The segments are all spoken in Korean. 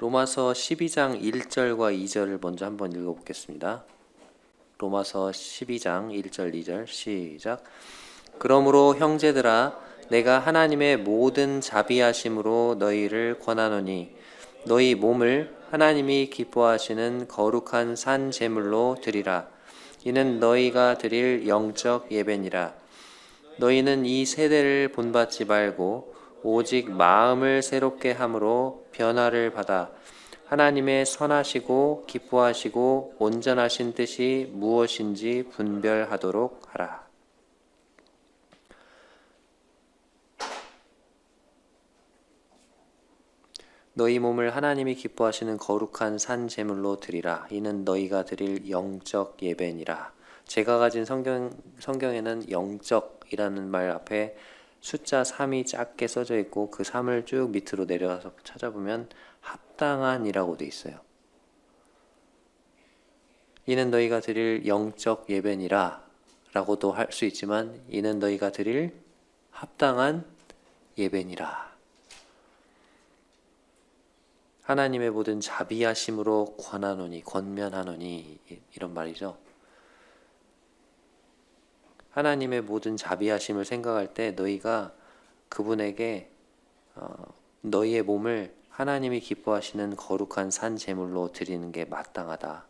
로마서 12장 1절과 2절을 먼저 한번 읽어보겠습니다. 로마서 12장 1절 2절 시작. 그러므로 형제들아 내가 하나님의 모든 자비하심으로 너희를 권하노니 너희 몸을 하나님이 기뻐하시는 거룩한 산 제물로 드리라. 이는 너희가 드릴 영적 예배니라. 너희는 이 세대를 본받지 말고 오직 마음을 새롭게 함으로 변화를 받아 하나님의 선하시고 기뻐하시고 온전하신 뜻이 무엇인지 분별하도록 하라. 너희 몸을 하나님이 기뻐하시는 거룩한 산 제물로 드리라. 이는 너희가 드릴 영적 예배니라. 제가 가진 성경에는 영적이라는 말 앞에 숫자 3이 작게 써져 있고 그 3을 쭉 밑으로 내려가서 찾아보면 합당한이라고 돼 있어요. 이는 너희가 드릴 영적 예배니라 라고도 할 수 있지만 이는 너희가 드릴 합당한 예배니라. 하나님의 모든 자비하심으로 권하노니 권면하노니 이런 말이죠. 하나님의 모든 자비하심을 생각할 때 너희가 그분에게 너희의 몸을 하나님이 기뻐하시는 거룩한 산 제물로 드리는 게 마땅하다.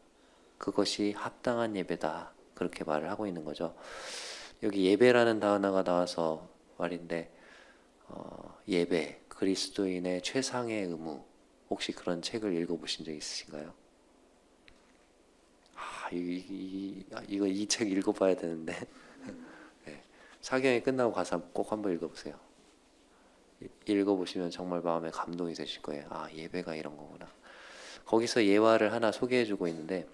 그것이 합당한 예배다. 그렇게 말을 하고 있는 거죠. 여기 예배라는 단어가 나와서 말인데 예배, 그리스도인의 최상의 의무. 혹시 그런 책을 읽어보신 적 있으신가요? 이거 이 책 읽어봐야 되는데 네. 사경이 끝나고 가서 꼭 한번 읽어보세요. 읽어보시면 정말 마음에 감동이 되실 거예요. 예배가 이런 거구나. 거기서 예화를 하나 소개해주고 있는데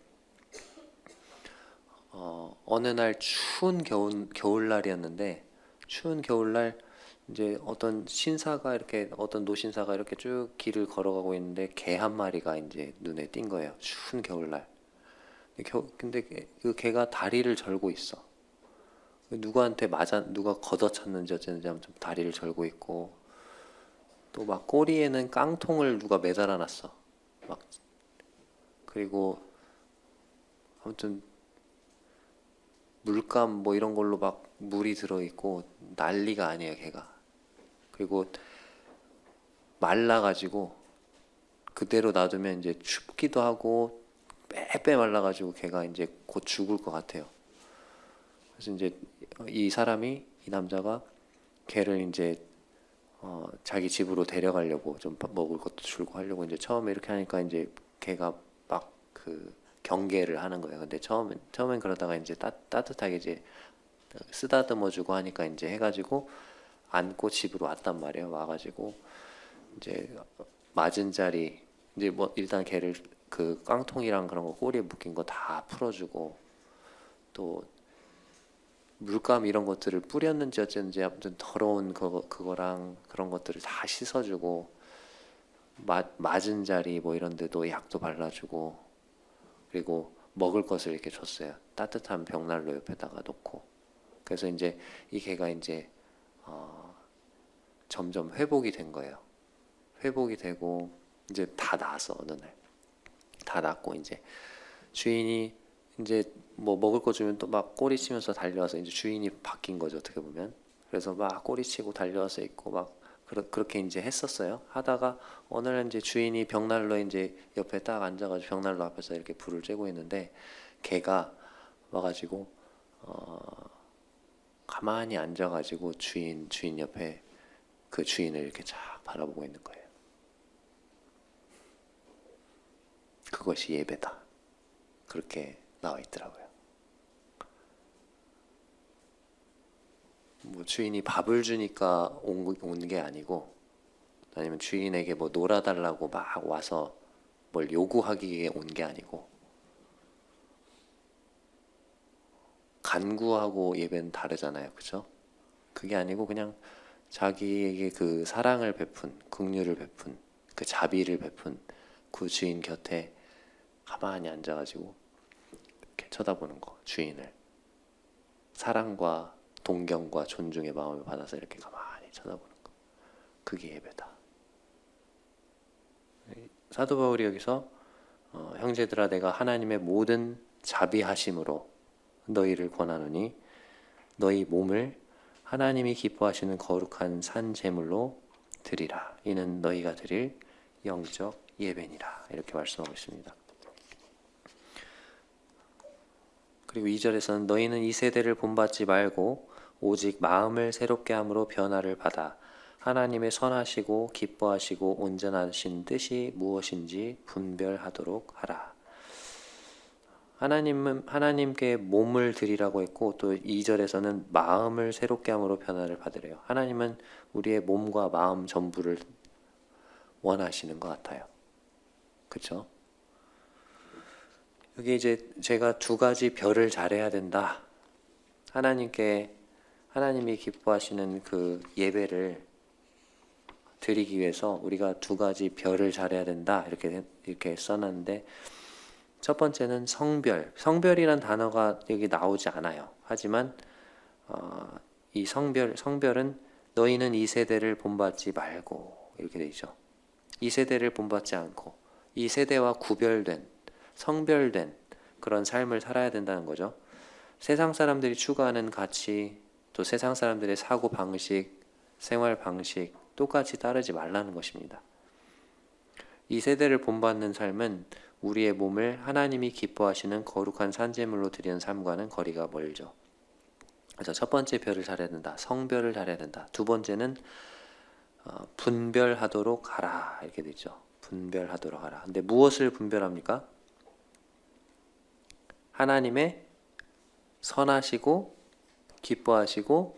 어느 날 추운 겨울날이었는데 추운 겨울날 이제 어떤 노신사가 이렇게 쭉 길을 걸어가고 있는데 개 한 마리가 이제 눈에 띈 거예요. 추운 겨울날. 근데 그 개가 다리를 절고 있어. 누가 걷어찼는지 어쨌는지 아무튼 다리를 절고 있고 또 막 꼬리에는 깡통을 누가 매달아 놨어. 그리고 아무튼 물감 뭐 이런 걸로 막 물이 들어있고 난리가 아니에요, 걔가. 그리고 말라가지고 그대로 놔두면 이제 춥기도 하고 빼빼 말라가지고 걔가 이제 곧 죽을 것 같아요. 그래서 이제 이 남자가 걔를 이제 자기 집으로 데려가려고 좀 먹을 것도 주고 하려고 이제 처음에 이렇게 하니까 이제 걔가 막 그 경계를 하는 거예요. 근데 처음엔 그러다가 이제 따뜻하게 이제 쓰다듬어 주고 하니까 이제 해가지고 안고 집으로 왔단 말이에요. 와가지고 이제 맞은 자리 이제 뭐 일단 걔를 그 깡통이랑 그런 거 꼬리에 묶인 거 다 풀어주고 또 물감 이런 것들을 뿌렸는지 어쨌는지 아무튼 더러운 그거랑 그런 것들을 다 씻어주고 맞은 자리 뭐 이런 데도 약도 발라주고 그리고 먹을 것을 이렇게 줬어요. 따뜻한 벽난로 옆에다가 놓고. 그래서 이제 이 개가 이제 점점 회복이 된 거예요. 회복이 되고 이제 다 나았어. 어느 날 다 낫고 이제 주인이 이제 뭐 먹을 거 주면 또 막 꼬리치면서 달려와서 이제 주인이 바뀐 거죠, 어떻게 보면. 그래서 막 꼬리치고 달려와서 있고 막 그렇게 이제 했었어요. 하다가 어느 날 이제 주인이 벽난로 이제 옆에 딱 앉아가지고 벽난로 앞에서 이렇게 불을 쬐고 있는데 개가 와가지고 가만히 앉아가지고 주인 옆에 그 주인을 이렇게 쫙 바라보고 있는 거예요. 그것이 예배다. 그렇게 나와 있더라고요. 뭐 주인이 밥을 주니까 온 게 아니고 아니면 주인에게 뭐 놀아달라고 막 와서 뭘 요구하기에 온 게 아니고 간구하고 예배는 다르잖아요. 그죠? 그게 아니고 그냥 자기에게 그 사랑을 베푼, 긍휼을 베푼, 그 자비를 베푼 그 주인 곁에 가만히 앉아가지고 이렇게 쳐다보는 거, 주인을 사랑과 동경과 존중의 마음을 받아서 이렇게 가만히 쳐다보는 거, 그게 예배다. 사도 바울이 여기서 형제들아 내가 하나님의 모든 자비하심으로 너희를 권하노니 너희 몸을 하나님이 기뻐하시는 거룩한 산 제물로 드리라. 이는 너희가 드릴 영적 예배니라. 이렇게 말씀하고 있습니다. 그리고 2절에서는 너희는 이 세대를 본받지 말고 오직 마음을 새롭게 함으로 변화를 받아 하나님의 선하시고 기뻐하시고 온전하신 뜻이 무엇인지 분별하도록 하라. 하나님은 하나님께 몸을 드리라고 했고 또 2절에서는 마음을 새롭게 함으로 변화를 받으래요. 하나님은 우리의 몸과 마음 전부를 원하시는 것 같아요. 그렇죠? 여기 이제 제가 두 가지 별을 잘해야 된다. 하나님이 기뻐하시는 그 예배를 드리기 위해서 우리가 두 가지 별을 잘해야 된다. 이렇게 써놨는데 첫 번째는 성별. 성별이란 단어가 여기 나오지 않아요. 하지만 이 성별은 너희는 이 세대를 본받지 말고 이렇게 되어 있죠. 이 세대를 본받지 않고 이 세대와 구별된 성별된 그런 삶을 살아야 된다는 거죠. 세상 사람들이 추구하는 가치, 또 세상 사람들의 사고 방식, 생활 방식 똑같이 따르지 말라는 것입니다. 이 세대를 본받는 삶은 우리의 몸을 하나님이 기뻐하시는 거룩한 산제물로 드리는 삶과는 거리가 멀죠. 그래서 첫 번째 별을 잘해야 된다. 성별을 잘해야 된다. 두 번째는 분별하도록 하라. 이렇게 되죠. 분별하도록 하라. 근데 무엇을 분별합니까? 하나님의 선하시고 기뻐하시고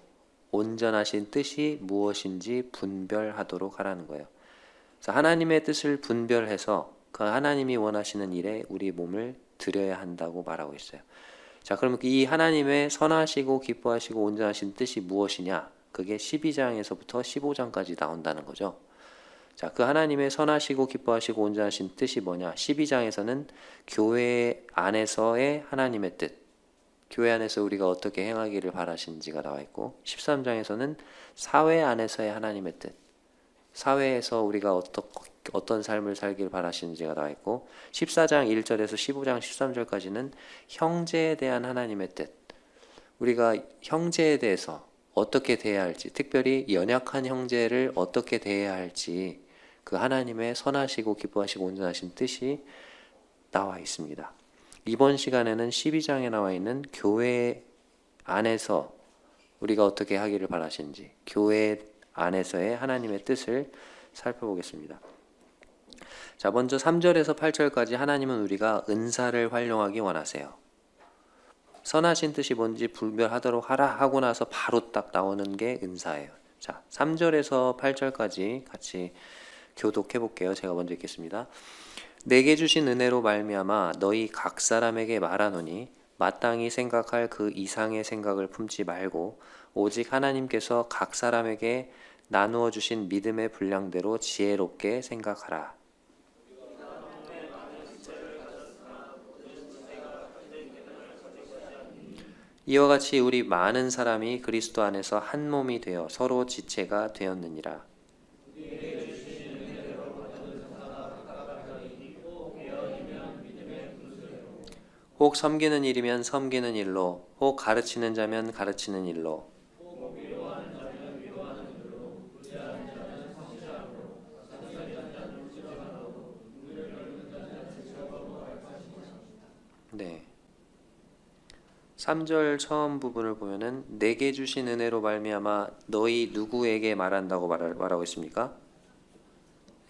온전하신 뜻이 무엇인지 분별하도록 하라는 거예요. 그래서 하나님의 뜻을 분별해서 그 하나님이 원하시는 일에 우리 몸을 드려야 한다고 말하고 있어요. 자, 그러면 이 하나님의 선하시고 기뻐하시고 온전하신 뜻이 무엇이냐? 그게 12장에서부터 15장까지 나온다는 거죠. 자, 그 하나님의 선하시고 기뻐하시고 온전하신 뜻이 뭐냐? 12장에서는 교회 안에서의 하나님의 뜻, 교회 안에서 우리가 어떻게 행하기를 바라시는지가 나와 있고 13장에서는 사회 안에서의 하나님의 뜻, 사회에서 우리가 어떤 삶을 살기를 바라시는지가 나와 있고 14장 1절에서 15장 13절까지는 형제에 대한 하나님의 뜻, 우리가 형제에 대해서 어떻게 대해야 할지, 특별히 연약한 형제를 어떻게 대해야 할지 그 하나님의 선하시고 기뻐하시고 온전하신 뜻이 나와 있습니다. 이번 시간에는 12장에 나와 있는 교회 안에서 우리가 어떻게 하기를 바라시는지, 교회 안에서의 하나님의 뜻을 살펴보겠습니다. 자, 먼저 3절에서 8절까지 하나님은 우리가 은사를 활용하기 원하세요. 선하신 뜻이 뭔지 분별하도록 하라 하고 나서 바로 딱 나오는 게 은사예요. 자, 3절에서 8절까지 같이 교독해 볼게요. 제가 먼저 읽겠습니다. 내게 주신 은혜로 말미암아 너희 각 사람에게 말하노니 마땅히 생각할 그 이상의 생각을 품지 말고 오직 하나님께서 각 사람에게 나누어 주신 믿음의 분량대로 지혜롭게 생각하라. 이와 같이 우리 많은 사람이 그리스도 안에서 한 몸이 되어 서로 지체가 되었느니라. 혹 섬기는 일이면 섬기는 일로, 혹 가르치는 자면 가르치는 일로, 네. 3절 처음 부분을 보면은 내게 주신 은혜로 말미암아 너희 누구에게 말한다고 말하고 있습니까?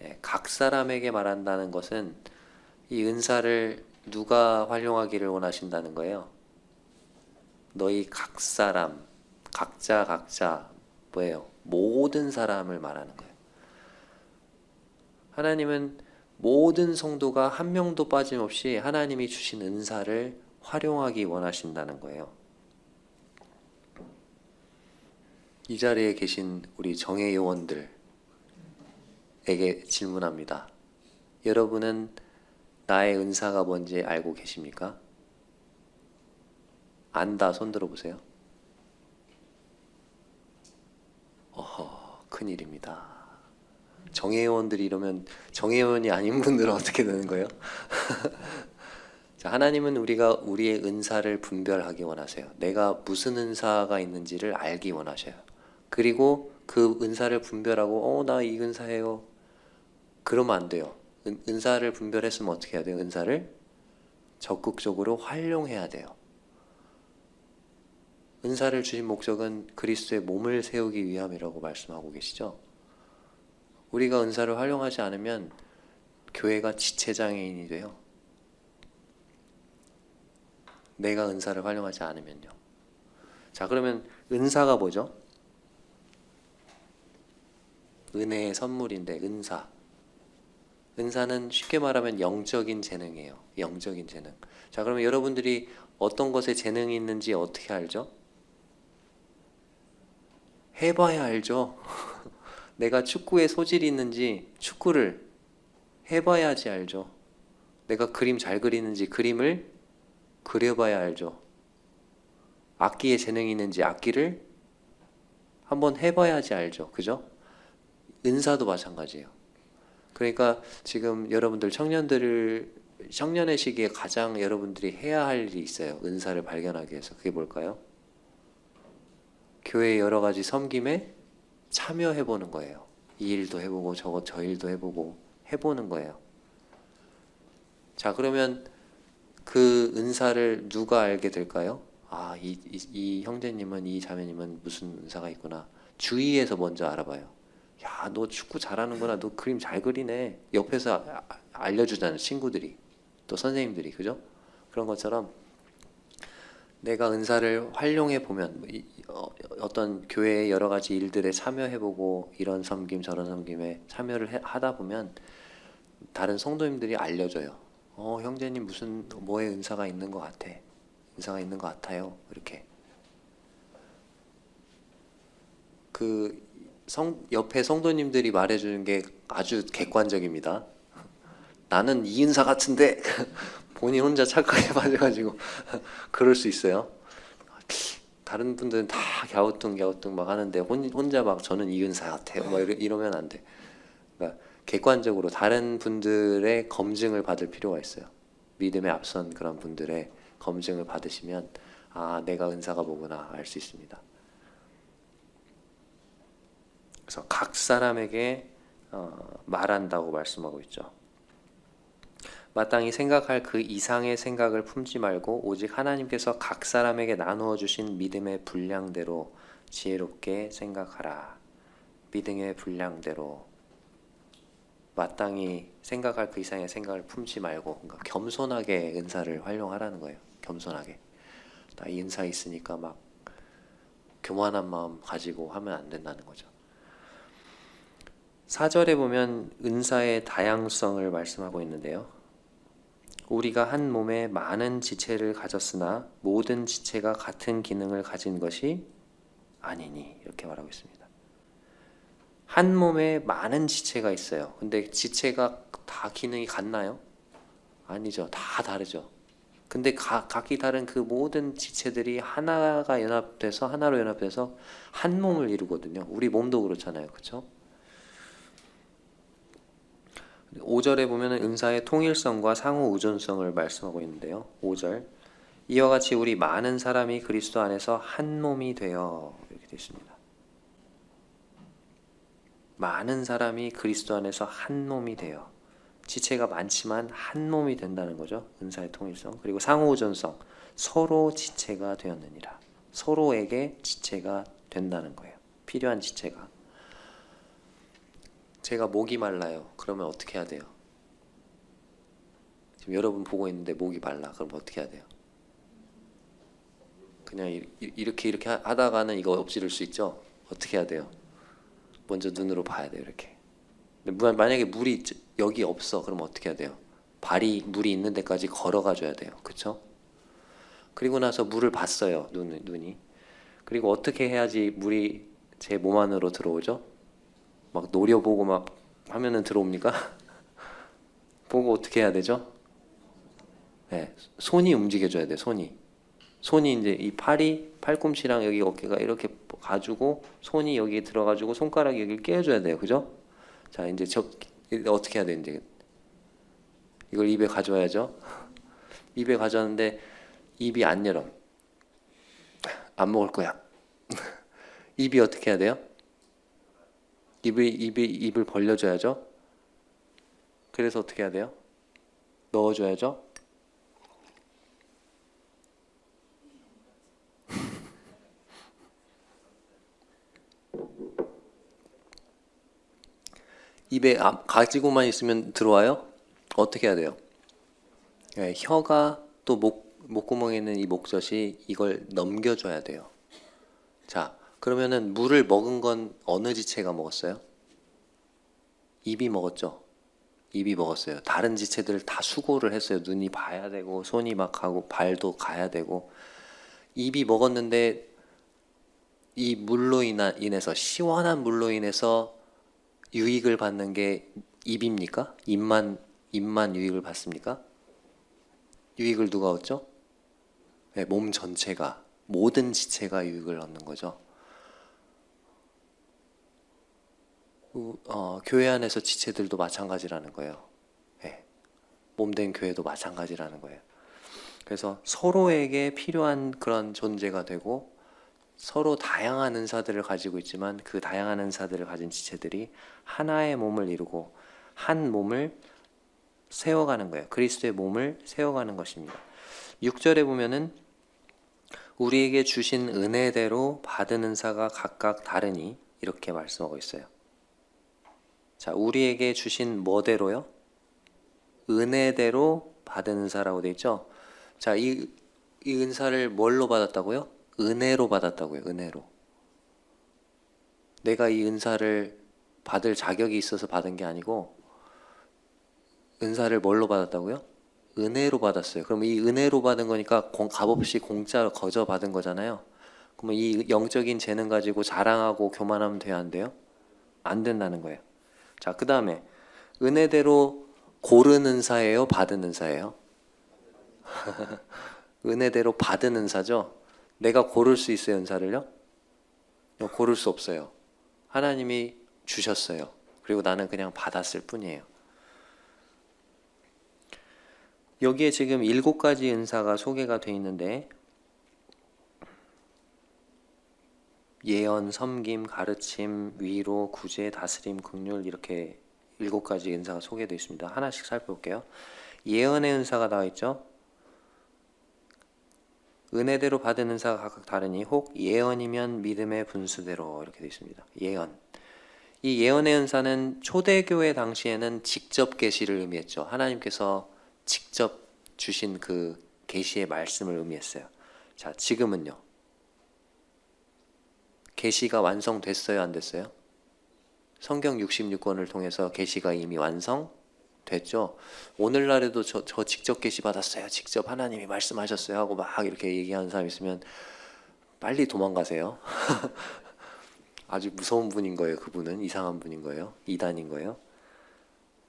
네, 각 사람에게 말한다는 것은 이 은사를 누가 활용하기를 원하신다는 거예요. 너희 각 사람, 각자 뭐예요? 모든 사람을 말하는 거예요. 하나님은 모든 성도가 한 명도 빠짐없이 하나님이 주신 은사를 활용하기 원하신다는 거예요. 이 자리에 계신 우리 정예 요원들에게 질문합니다. 여러분은 나의 은사가 뭔지 알고 계십니까? 안다 손 들어보세요. 큰일입니다. 정회원들이 이러면 정회원이 아닌 분들은 어떻게 되는 거예요? 자, 하나님은 우리의 은사를 분별하기 원하세요. 내가 무슨 은사가 있는지를 알기 원하셔요. 그리고 그 은사를 분별하고 나 이 은사예요. 그러면 안 돼요. 은사를 분별했으면 어떻게 해야 돼요? 은사를 적극적으로 활용해야 돼요. 은사를 주신 목적은 그리스도의 몸을 세우기 위함이라고 말씀하고 계시죠. 우리가 은사를 활용하지 않으면 교회가 지체장애인이 돼요. 내가 은사를 활용하지 않으면요. 자, 그러면 은사가 뭐죠? 은혜의 선물인데 은사. 은사는 쉽게 말하면 영적인 재능이에요. 영적인 재능. 자, 그러면 여러분들이 어떤 것에 재능이 있는지 어떻게 알죠? 해봐야 알죠. 내가 축구에 소질이 있는지 축구를 해봐야지 알죠. 내가 그림 잘 그리는지 그림을 그려봐야 알죠. 악기에 재능이 있는지 악기를 한번 해봐야지 알죠. 그죠? 은사도 마찬가지예요. 그러니까 지금 여러분들 청년의 시기에 가장 여러분들이 해야 할 일이 있어요. 은사를 발견하기 위해서. 그게 뭘까요? 교회의 여러 가지 섬김에 참여해보는 거예요. 이 일도 해보고 저 일도 해보고 해보는 거예요. 자, 그러면 그 은사를 누가 알게 될까요? 이 형제님은, 이 자매님은 무슨 은사가 있구나. 주위에서 먼저 알아봐요. 야, 너 축구 잘하는구나. 너 그림 잘 그리네. 옆에서 알려주잖아요. 친구들이. 또 선생님들이. 그죠? 그런 것처럼 내가 은사를 활용해 보면 어떤 교회의 여러 가지 일들에 참여해보고 이런 섬김 저런 섬김에 참여를 하다 보면 다른 성도님들이 알려줘요. 형제님 무슨 뭐에 은사가 있는 것 같아. 은사가 있는 것 같아요. 이렇게. 그 옆에 성도님들이 말해주는 게 아주 객관적입니다. 나는 이 은사 같은데 본인 혼자 착각에 빠져가지고 그럴 수 있어요. 다른 분들은 다 갸우뚱 막 하는데 혼자 막 저는 이 은사 같아요. 막 이러면 안 돼. 그러니까 객관적으로 다른 분들의 검증을 받을 필요가 있어요. 믿음에 앞선 그런 분들의 검증을 받으시면 내가 은사가 뭐구나 알 수 있습니다. 그래서 각 사람에게 말한다고 말씀하고 있죠. 마땅히 생각할 그 이상의 생각을 품지 말고 오직 하나님께서 각 사람에게 나누어 주신 믿음의 분량대로 지혜롭게 생각하라. 믿음의 분량대로 마땅히 생각할 그 이상의 생각을 품지 말고, 그러니까 겸손하게 은사를 활용하라는 거예요. 겸손하게. 나 이 은사 있으니까 막 교만한 마음 가지고 하면 안 된다는 거죠. 4절에 보면 은사의 다양성을 말씀하고 있는데요. 우리가 한 몸에 많은 지체를 가졌으나 모든 지체가 같은 기능을 가진 것이 아니니, 이렇게 말하고 있습니다. 한 몸에 많은 지체가 있어요. 근데 지체가 다 기능이 같나요? 아니죠. 다 다르죠. 근데 각기 다른 그 모든 지체들이 하나로 연합돼서 한 몸을 이루거든요. 우리 몸도 그렇잖아요. 그렇죠? 5절에 보면 은사의 통일성과 상호 의존성을 말씀하고 있는데요. 5절, 이와 같이 우리 많은 사람이 그리스도 안에서 한 몸이 되어, 이렇게 되어 있습니다. 많은 사람이 그리스도 안에서 한 몸이 되어, 지체가 많지만 한 몸이 된다는 거죠. 은사의 통일성. 그리고 상호 의존성, 서로 지체가 되었느니라. 서로에게 지체가 된다는 거예요. 필요한 지체가. 제가 목이 말라요. 그러면 어떻게 해야 돼요? 지금 여러분 보고 있는데 목이 말라. 그럼 어떻게 해야 돼요? 그냥 이렇게 하다가는 이거 엎지를 수 있죠? 어떻게 해야 돼요? 먼저 눈으로 봐야 돼요. 이렇게. 근데 만약에 물이 여기 없어. 그럼 어떻게 해야 돼요? 발이 물이 있는 데까지 걸어가 줘야 돼요. 그렇죠? 그리고 나서 물을 봤어요. 눈이. 그리고 어떻게 해야지 물이 제 몸 안으로 들어오죠? 막 노려보고 막 하면은 들어옵니까? 보고 어떻게 해야 되죠? 네, 손이 움직여줘야 돼요. 손이 이제 이 팔꿈치랑 여기 어깨가 이렇게 가지고 손이 여기에 들어가지고 손가락이 여기를 깨줘야 돼요. 그죠? 자, 이제 어떻게 해야 돼, 이제? 이걸 입에 가져와야죠. 입에 가져왔는데 입이 안 열어. 안 먹을 거야. 입이 어떻게 해야 돼요? 입을 벌려줘야죠. 그래서 어떻게 해야 돼요? 넣어줘야죠. 입에 가지고만 있으면 들어와요? 어떻게 해야 돼요? 네, 혀가 또 목구멍에 있는 이 목젖이 이걸 넘겨줘야 돼요. 자, 그러면은 물을 먹은 건 어느 지체가 먹었어요? 입이 먹었죠. 입이 먹었어요. 다른 지체들 다 수고를 했어요. 눈이 봐야 되고 손이 막 가고 발도 가야 되고. 입이 먹었는데 이 물로 인해서 시원한 물로 인해서 유익을 받는 게 입입니까? 입만 유익을 받습니까? 유익을 누가 얻죠? 네, 몸 전체가, 모든 지체가 유익을 얻는 거죠. 교회 안에서 지체들도 마찬가지라는 거예요. 네, 몸된 교회도 마찬가지라는 거예요. 그래서 서로에게 필요한 그런 존재가 되고 서로 다양한 은사들을 가지고 있지만 그 다양한 은사들을 가진 지체들이 하나의 몸을 이루고 한 몸을 세워가는 거예요. 그리스도의 몸을 세워가는 것입니다. 6절에 보면은 우리에게 주신 은혜대로 받은 은사가 각각 다르니 이렇게 말씀하고 있어요. 자, 우리에게 주신 뭐대로요? 은혜대로 받은 은사라고 되어 있죠. 자, 이 은사를 뭘로 받았다고요? 은혜로 받았다고요. 은혜로. 내가 이 은사를 받을 자격이 있어서 받은 게 아니고 은사를 뭘로 받았다고요? 은혜로 받았어요. 그럼 이 은혜로 받은 거니까 값없이 공짜로 거저 받은 거잖아요. 그러면 이 영적인 재능 가지고 자랑하고 교만하면 돼요, 안 돼요? 안 된다는 거예요. 자, 그 다음에 은혜대로 고른 은사예요, 받은 은사예요? 은혜대로 받은 은사죠. 내가 고를 수 있어요, 은사를요? 고를 수 없어요. 하나님이 주셨어요. 그리고 나는 그냥 받았을 뿐이에요. 여기에 지금 7가지 은사가 소개가 되어 있는데 예언, 섬김, 가르침, 위로, 구제, 다스림, 긍휼 이렇게 7가지 은사가 소개되어 있습니다. 하나씩 살펴볼게요. 예언의 은사가 나와 있죠. 은혜대로 받은 은사가 각각 다르니 혹 예언이면 믿음의 분수대로 이렇게 되어 있습니다. 예언. 이 예언의 은사는 초대교회 당시에는 직접 계시를 의미했죠. 하나님께서 직접 주신 그 계시의 말씀을 의미했어요. 자, 지금은요. 계시가 완성됐어요, 안 됐어요? 성경 66권을 통해서 계시가 이미 완성됐죠. 오늘날에도 저 직접 계시 받았어요. 직접 하나님이 말씀하셨어요 하고 막 이렇게 얘기하는 사람 있으면 빨리 도망가세요. 아주 무서운 분인 거예요. 그분은 이상한 분인 거예요. 이단인 거예요.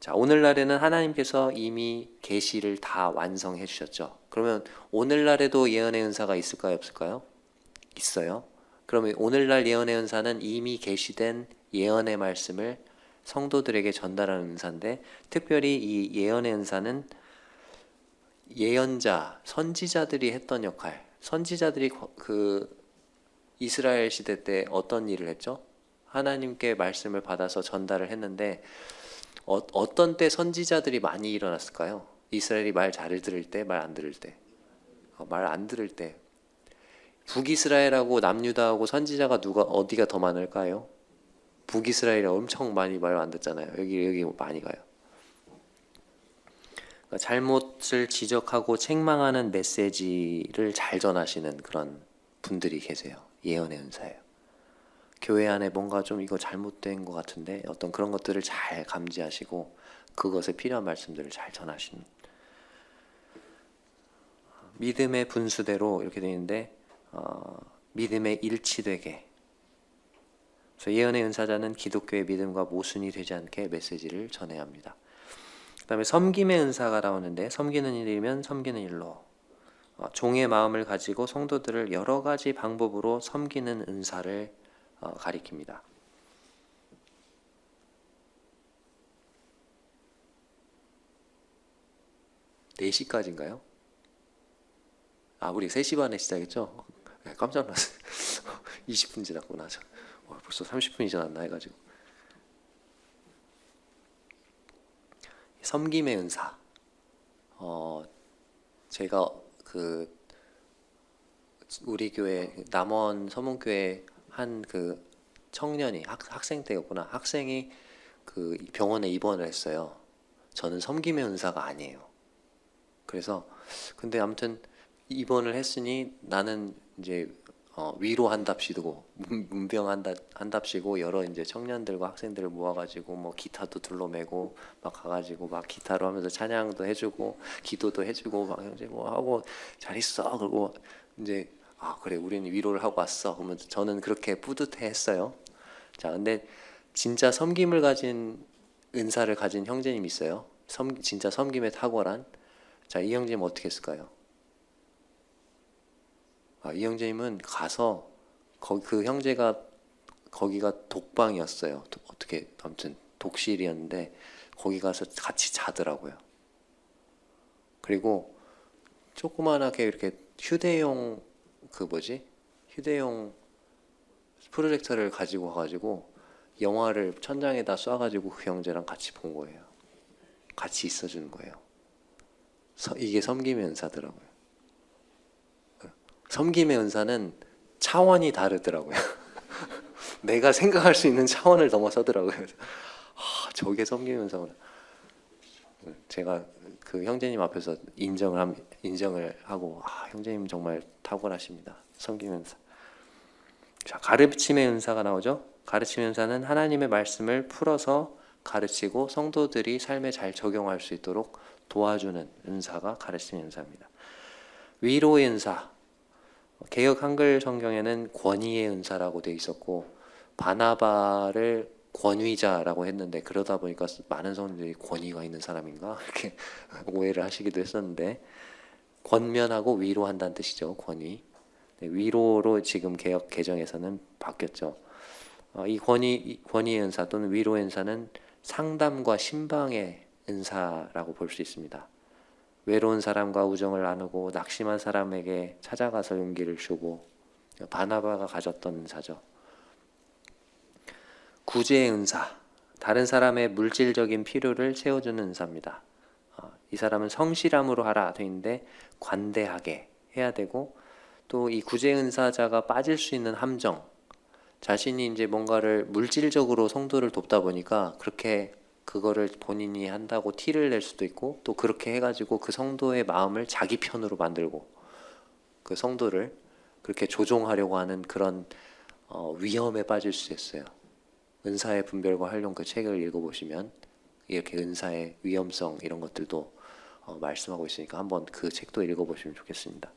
자, 오늘날에는 하나님께서 이미 계시를 다 완성해 주셨죠. 그러면 오늘날에도 예언의 은사가 있을까요, 없을까요? 있어요. 그러면 오늘날 예언의 은사는 이미 계시된 예언의 말씀을 성도들에게 전달하는 은사인데, 특별히 이 예언의 은사는 예언자, 선지자들이 했던 역할. 선지자들이 그 이스라엘 시대 때 어떤 일을 했죠? 하나님께 말씀을 받아서 전달을 했는데 어떤 때 선지자들이 많이 일어났을까요? 이스라엘이 말 잘 들을 때, 말 안 들을 때? 말 안 들을 때. 북이스라엘하고 남유다하고 선지자가 어디가 더 많을까요? 북이스라엘이 엄청 많이 말 안 듣잖아요. 여기 많이 가요. 그러니까 잘못을 지적하고 책망하는 메시지를 잘 전하시는 그런 분들이 계세요. 예언의 은사예요. 교회 안에 뭔가 좀 이거 잘못된 것 같은데 어떤 그런 것들을 잘 감지하시고 그것에 필요한 말씀들을 잘 전하시는, 믿음의 분수대로 이렇게 되어 있는데 믿음에 일치되게. 그래서 예언의 은사자는 기독교의 믿음과 모순이 되지 않게 메시지를 전해야 합니다. 그 다음에 섬김의 은사가 나오는데 섬기는 일이면 섬기는 일로, 종의 마음을 가지고 성도들을 여러 가지 방법으로 섬기는 은사를 가리킵니다. 4시까지인가요? 우리 3시 반에 시작했죠? 네, 깜짝 놀랐어요. 20분 지났구나. 벌써 30분이 지났나 해가지고. 섬김의 은사. 제가 우리 교회 남원 서문교회 한 청년이 학생 때였구나. 학생이 병원에 입원을 했어요. 저는 섬김의 은사가 아니에요. 그래서 근데 아무튼 입원을 했으니 나는 이제 위로한답시고 문병한답시고 여러 이제 청년들과 학생들을 모아가지고 뭐 기타도 둘러매고 막 가가지고 막 기타로 하면서 찬양도 해주고 기도도 해주고 막 이제 뭐 하고 잘 있어 그리고 이제 그래 우리는 위로를 하고 왔어 그러면 저는 그렇게 뿌듯해했어요. 자 근데 진짜 섬김을 가진 은사를 가진 형제님이 있어요. 진짜 섬김에 탁월한. 자, 이 형제님 어떻게 했을까요? 이 형제님은 가서 그 형제가 거기가 독방이었어요. 어떻게 아무튼 독실이었는데 거기 가서 같이 자더라고요. 그리고 조그만하게 이렇게 휴대용 휴대용 프로젝터를 가지고 와가지고 영화를 천장에다 쏴가지고 그 형제랑 같이 본 거예요. 같이 있어주는 거예요. 이게 섬김의 은사더라고요. 섬김의 은사는 차원이 다르더라고요. 내가 생각할 수 있는 차원을 넘어서더라고요. 저게 섬김의 은사구나. 제가 그 형제님 앞에서 인정을 하고 형제님 정말 탁월하십니다. 섬김의 은사. 자, 가르침의 은사가 나오죠. 가르침의 은사는 하나님의 말씀을 풀어서 가르치고 성도들이 삶에 잘 적용할 수 있도록 도와주는 은사가 가르침의 은사입니다. 위로의 은사. 개역 한글 성경에는 권위의 은사라고 되어 있었고 바나바를 권위자라고 했는데 그러다 보니까 많은 성도들이 권위가 있는 사람인가 이렇게 오해를 하시기도 했었는데 권면하고 위로한다는 뜻이죠. 권위. 위로로 지금 개역 개정에서는 바뀌었죠. 이 권위의 은사 또는 위로의 은사는 상담과 신방의 은사라고 볼 수 있습니다. 외로운 사람과 우정을 나누고 낙심한 사람에게 찾아가서 용기를 주고 바나바가 가졌던 은사죠. 구제의 은사, 다른 사람의 물질적인 필요를 채워주는 은사입니다. 이 사람은 성실함으로 하라 되어 있는데 관대하게 해야 되고 또 이 구제 은사자가 빠질 수 있는 함정, 자신이 이제 뭔가를 물질적으로 성도를 돕다 보니까 그렇게 그거를 본인이 한다고 티를 낼 수도 있고 또 그렇게 해가지고 그 성도의 마음을 자기 편으로 만들고 그 성도를 그렇게 조종하려고 하는 그런 위험에 빠질 수 있어요. 은사의 분별과 활용 그 책을 읽어보시면 이렇게 은사의 위험성 이런 것들도 말씀하고 있으니까 한번 그 책도 읽어보시면 좋겠습니다.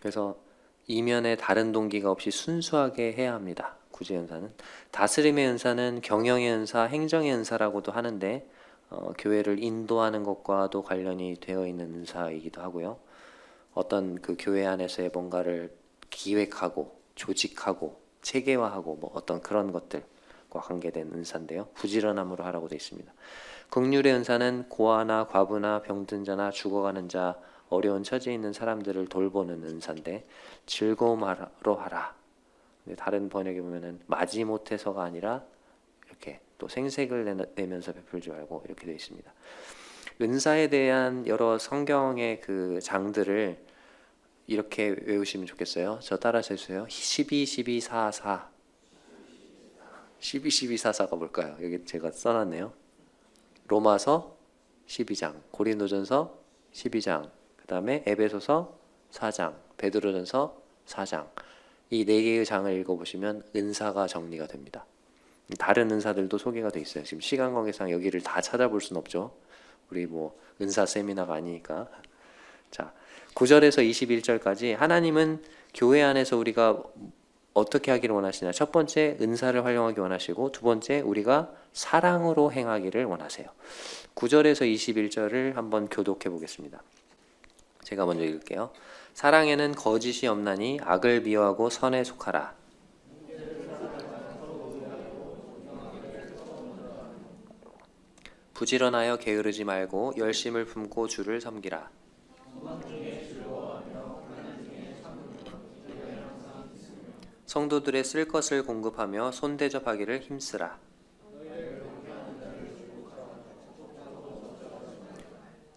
그래서 이면에 다른 동기가 없이 순수하게 해야 합니다. 구제 은사는. 다스림의 은사는 경영의 은사, 행정의 은사라고도 하는데 교회를 인도하는 것과도 관련이 되어 있는 은사이기도 하고요. 어떤 그 교회 안에서의 뭔가를 기획하고 조직하고 체계화하고 뭐 어떤 그런 것들과 관계된 은사인데요. 부지런함으로 하라고 되어 있습니다. 긍휼의 은사는 고아나 과부나 병든 자나 죽어가는 자 어려운 처지에 있는 사람들을 돌보는 은사인데 즐거움으로 하라. 다른 번역에 보면은 마지못해서가 아니라 이렇게 또 생색을 내면서 베풀지 말고 이렇게 되어 있습니다. 은사에 대한 여러 성경의 그 장들을 이렇게 외우시면 좋겠어요. 저 따라서 해주세요. 12, 12, 4, 4. 12, 12, 4, 4가 뭘까요? 여기 제가 써놨네요. 로마서 12장, 고린도전서 12장, 그 다음에 에베소서 4장, 베드로전서 4장. 이 4개의 장을 읽어보시면 은사가 정리가 됩니다. 다른 은사들도 소개가 돼 있어요. 지금 시간 관계상 여기를 다 찾아볼 수는 없죠. 우리 뭐 은사 세미나가 아니니까. 자, 9절에서 21절까지 하나님은 교회 안에서 우리가 어떻게 하기를 원하시냐. 첫 번째 은사를 활용하기 원하시고 두 번째 우리가 사랑으로 행하기를 원하세요. 9절에서 21절을 한번 교독해 보겠습니다. 제가 먼저 읽을게요. 사랑에는 거짓이 없나니 악을 미워하고 선에 속하라. 부지런하여 게으르지 말고 열심을 품고 주를 섬기라. 성도들의 쓸 것을 공급하며 손대접하기를 힘쓰라.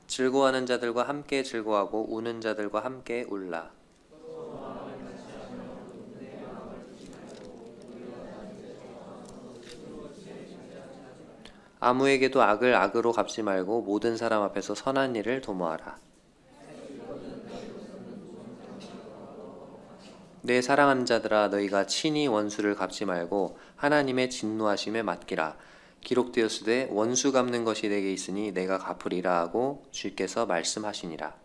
즐거워하는 자들과 함께 즐거워하고 우는 자들과 함께 울라. 아무에게도 악을 악으로 갚지 말고 모든 사람 앞에서 선한 일을 도모하라. 내 사랑하는 자들아, 너희가 친히 원수를 갚지 말고 하나님의 진노하심에 맡기라. 기록되었으되 원수 갚는 것이 내게 있으니 내가 갚으리라 하고 주께서 말씀하시니라.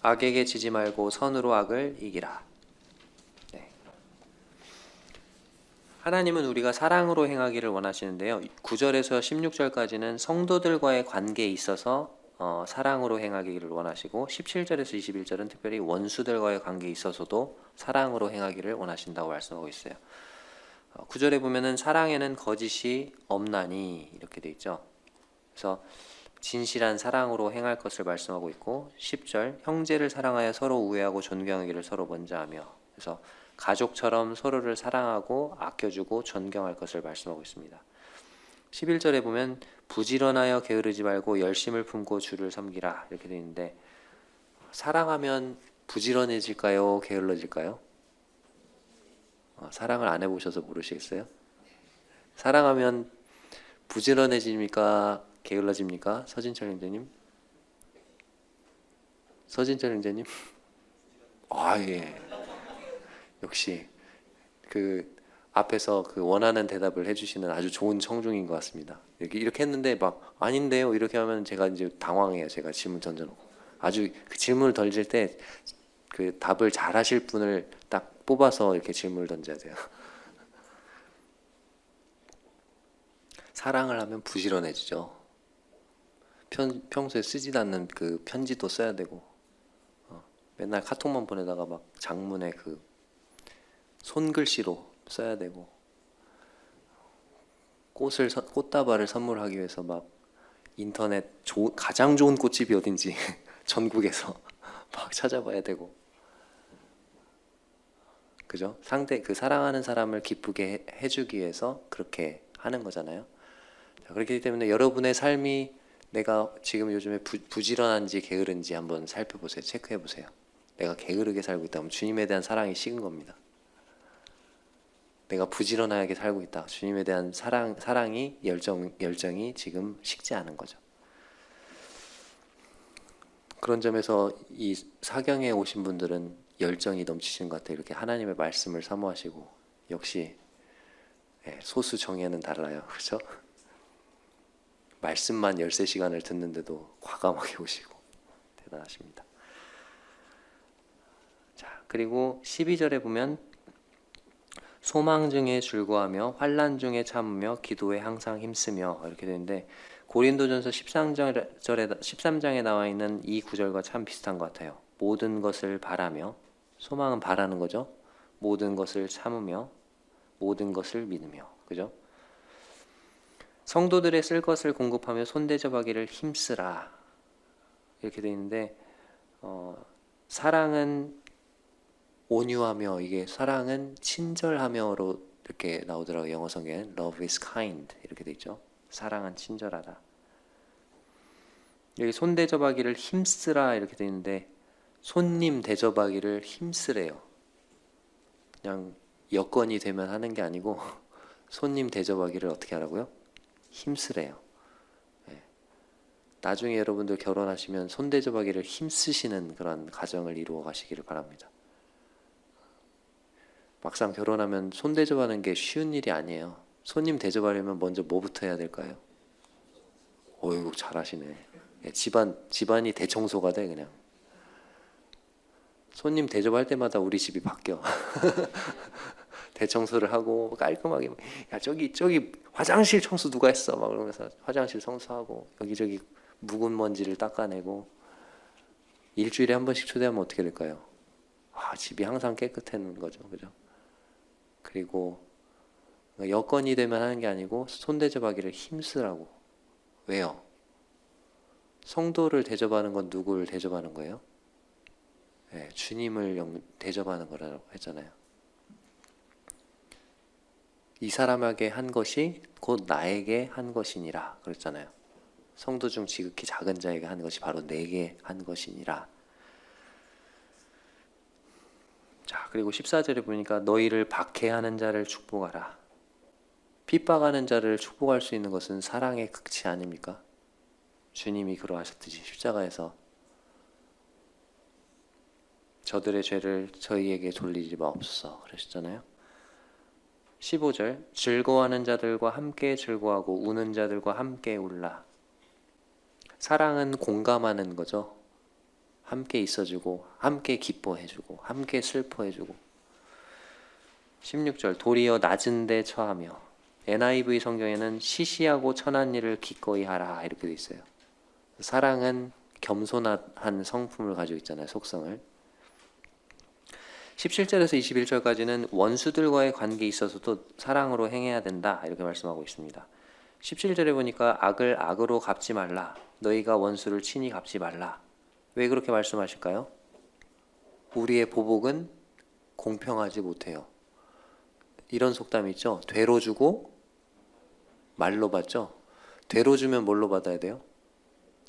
악에게 지지 말고 선으로 악을 이기라. 네. 하나님은 우리가 사랑으로 행하기를 원하시는데요. 9절에서 16절까지는 성도들과의 관계에 있어서 사랑으로 행하기를 원하시고 17절에서 21절은 특별히 원수들과의 관계에 있어서도 사랑으로 행하기를 원하신다고 말씀하고 있어요. 9절에 보면은 사랑에는 거짓이 없나니 이렇게 돼 있죠. 그래서 진실한 사랑으로 행할 것을 말씀하고 있고 10절 형제를 사랑하여 서로 우애하고 존경하기를 서로 먼저 하며 그래서 가족처럼 서로를 사랑하고 아껴주고 존경할 것을 말씀하고 있습니다. 11절에 보면 부지런하여 게으르지 말고 열심을 품고 주를 섬기라 이렇게 되어 있는데 사랑하면 부지런해질까요? 게을러질까요? 사랑을 안 해보셔서 모르시겠어요? 사랑하면 부지런해집니까? 게을러집니까? 서진철 형제님? 서진철 형제님? 예. 역시 그 앞에서 그 원하는 대답을 해주시는 아주 좋은 청중인 것 같습니다. 이렇게 했는데 막 아닌데요 이렇게 하면 제가 이제 당황해요. 제가 질문 던져놓고 아주 그 질문을 던질 때 그 답을 잘 하실 분을 딱 뽑아서 이렇게 질문을 던져야 돼요. 사랑을 하면 부지런해지죠. 평소에 쓰지도 않는 그 편지도 써야 되고 맨날 카톡만 보내다가 막 장문에 그 손글씨로 써야 되고 꽃다발을 선물하기 위해서 막 인터넷 가장 좋은 꽃집이 어딘지 전국에서 막 찾아봐야 되고 그죠? 그 사랑하는 사람을 기쁘게 해주기 위해서 그렇게 하는 거잖아요. 그렇기 때문에 여러분의 삶이 내가 지금 요즘에 부지런한지 게으른지 한번 살펴보세요. 체크해보세요. 내가 게으르게 살고 있다면 주님에 대한 사랑이 식은 겁니다. 내가 부지런하게 살고 있다. 주님에 대한 사랑이 열정이 지금 식지 않은 거죠. 그런 점에서 이 사경에 오신 분들은 열정이 넘치신 것 같아요. 이렇게 하나님의 말씀을 사모하시고 역시 소수 정예는 달라요. 그렇죠? 말씀만 13시간을 듣는데도 과감하게 오시고 대단하십니다. 자, 그리고 12절에 보면 소망 중에 즐거워하며 환난 중에 참으며 기도에 항상 힘쓰며 이렇게 되는데 고린도전서 13장에 나와 있는 이 구절과 참 비슷한 것 같아요. 모든 것을 바라며 소망은 바라는 거죠. 모든 것을 참으며 모든 것을 믿으며 그죠? 성도들의 쓸 것을 공급하며 손대접하기를 힘쓰라 이렇게 되어 있는데 사랑은 온유하며 이게 사랑은 친절하며로 이렇게 나오더라고요. 영어 성경에는 Love is kind 이렇게 돼 있죠. 사랑은 친절하다. 여기 손대접하기를 힘쓰라 이렇게 돼 있는데 손님 대접하기를 힘쓰래요. 그냥 여건이 되면 하는 게 아니고 손님 대접하기를 어떻게 하라고요? 힘쓰래요. 나중에 여러분들 결혼하시면 손대접하기를 힘쓰시는 그런 가정을 이루어 가시기를 바랍니다. 막상 결혼하면 손대접하는 게 쉬운 일이 아니에요. 손님 대접하려면 먼저 뭐부터 해야 될까요? 어이구 잘하시네. 집안이 대청소가 돼 그냥. 손님 대접할 때마다 우리 집이 바뀌어. 대청소를 하고 깔끔하게 야 저기 화장실 청소 누가 했어? 막 그러면서 화장실 청소하고 여기저기 묵은 먼지를 닦아내고 일주일에 한 번씩 초대하면 어떻게 될까요? 집이 항상 깨끗한 거죠. 그죠? 그리고 여건이 되면 하는 게 아니고 손대접하기를 힘쓰라고. 왜요? 성도를 대접하는 건 누구를 대접하는 거예요? 네, 주님을 대접하는 거라고 했잖아요. 이 사람에게 한 것이 곧 나에게 한 것이니라 그랬잖아요. 성도 중 지극히 작은 자에게 한 것이 바로 내게 한 것이니라. 자, 그리고 14절에 보니까 너희를 박해하는 자를 축복하라. 핍박하는 자를 축복할 수 있는 것은 사랑의 극치 아닙니까? 주님이 그러하셨듯이 십자가에서 저들의 죄를 저희에게 돌리지 마옵소서 그러셨잖아요. 15절 즐거워하는 자들과 함께 즐거워하고 우는 자들과 함께 울라. 사랑은 공감하는 거죠. 함께 있어주고 함께 기뻐해주고 함께 슬퍼해주고. 16절 도리어 낮은 데 처하며. NIV 성경에는 시시하고 천한 일을 기꺼이 하라 이렇게 돼 있어요. 사랑은 겸손한 성품을 가지고 있잖아요. 속성을. 17절에서 21절까지는 원수들과의 관계에 있어서도 사랑으로 행해야 된다 이렇게 말씀하고 있습니다. 17절에 보니까 악을 악으로 갚지 말라. 너희가 원수를 친히 갚지 말라. 왜 그렇게 말씀하실까요? 우리의 보복은 공평하지 못해요. 이런 속담이 있죠. 되로 주고 말로 받죠. 되로 주면 뭘로 받아야 돼요?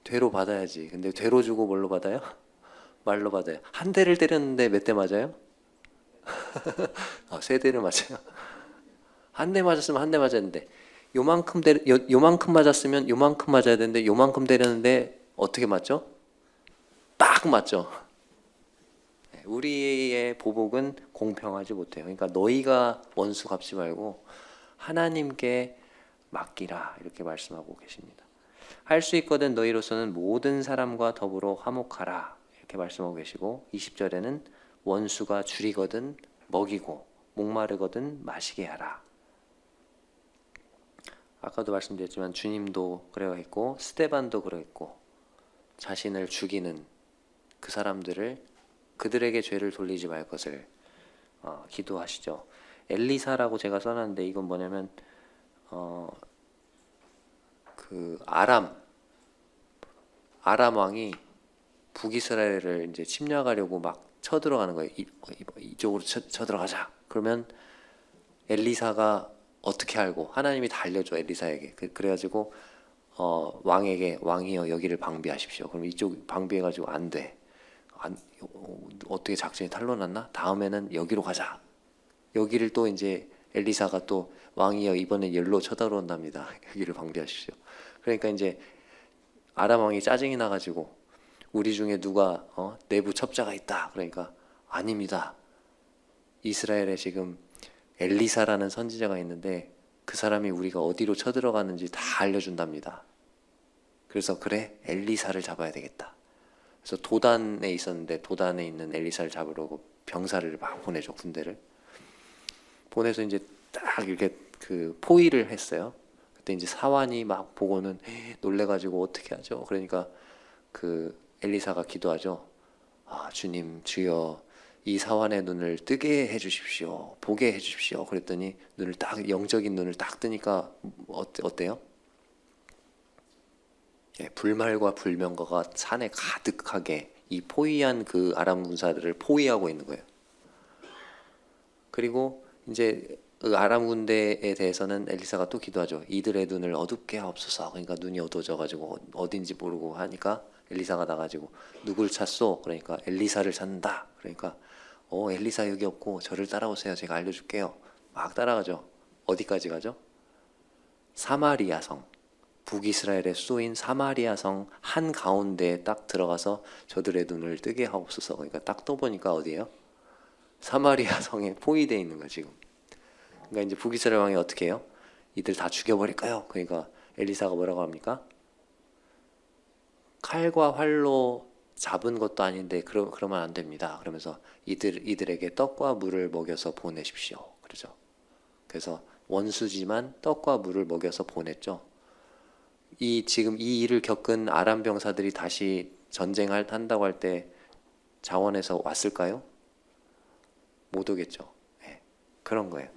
되로 받아야지. 근데 되로 주고 뭘로 받아요? 말로 받아요. 한 대를 때렸는데 몇 대 맞아요? 세 대를 맞아요. 한 대 맞았으면 한 대 맞았는데 요만큼 맞았으면 요만큼 맞아야 되는데 요만큼 때렸는데 어떻게 맞죠? 딱 맞죠. 우리의 보복은 공평하지 못해요. 그러니까 너희가 원수 갚지 말고 하나님께 맡기라 이렇게 말씀하고 계십니다. 할 수 있거든 너희로서는 모든 사람과 더불어 화목하라 이렇게 말씀하고 계시고 20절에는 원수가 줄이거든 먹이고 목마르거든 마시게 하라. 아까도 말씀드렸지만 주님도 그러했고 스데반도 그러했고 자신을 죽이는 그 사람들을 그들에게 죄를 돌리지 말 것을 기도하시죠. 엘리사라고 제가 써놨는데 이건 뭐냐면 그 아람 왕이 북이스라엘을 이제 침략하려고 막 쳐들어가는 거예요. 이쪽으로 쳐들어가자. 그러면 엘리사가 어떻게 알고 하나님이 다 알려줘 엘리사에게. 그래가지고 왕이여 여기를 방비하십시오. 그럼 이쪽 방비해가지고 안 돼. 어떻게 작전이 탄로났나? 다음에는 여기로 가자. 여기를 또 이제 엘리사가 또 왕이여 이번엔 열로 쳐들어온답니다. 여기를 방비하십시오. 그러니까 이제 아람 왕이 짜증이 나가지고 우리 중에 누가 내부 첩자가 있다. 그러니까 아닙니다. 이스라엘에 지금 엘리사라는 선지자가 있는데 그 사람이 우리가 어디로 쳐들어가는지 다 알려준답니다. 그래서 그래 엘리사를 잡아야 되겠다. 그래서 도단에 있었는데 도단에 있는 엘리사를 잡으려고 병사를 막 보내죠. 군대를 보내서 이제 딱 이렇게 그 포위를 했어요. 그때 이제 사환이 막 보고는 놀래가지고 어떻게 하죠? 그러니까 그 엘리사가 기도하죠. 주님 주여 이 사환의 눈을 뜨게 해주십시오. 보게 해주십시오. 그랬더니 눈을 딱 영적인 눈을 딱 뜨니까 어때요? 불말과 불명거가 산에 가득하게 이 포위한 그 아람 군사들을 포위하고 있는 거예요. 그리고 이제 그 아람 군대에 대해서는 엘리사가 또 기도하죠. 이들의 눈을 어둡게 하옵소서. 그러니까 눈이 어두워져가지고 어딘지 모르고 하니까 엘리사가 나가지고 누굴 찾소? 그러니까 엘리사를 찾는다. 그러니까 엘리사 여기 없고 저를 따라오세요. 제가 알려줄게요. 막 따라가죠. 어디까지 가죠? 사마리아 성. 북이스라엘의 수도인 사마리아 성 한가운데에 딱 들어가서 저들의 눈을 뜨게 하옵소서. 그러니까 딱 떠보니까 어디예요? 사마리아 성에 포위되어 있는 거야 지금. 그러니까 이제 북이스라엘 왕이 어떻게 해요? 이들 다 죽여버릴까요? 그러니까 엘리사가 뭐라고 합니까? 칼과 활로 잡은 것도 아닌데 그러면 안 됩니다. 그러면서 이들에게 떡과 물을 먹여서 보내십시오. 그러죠. 그래서 원수지만 떡과 물을 먹여서 보냈죠. 지금 이 일을 겪은 아람 병사들이 다시 전쟁한다고 할 때 자원에서 왔을까요? 못 오겠죠. 예, 그런 거예요.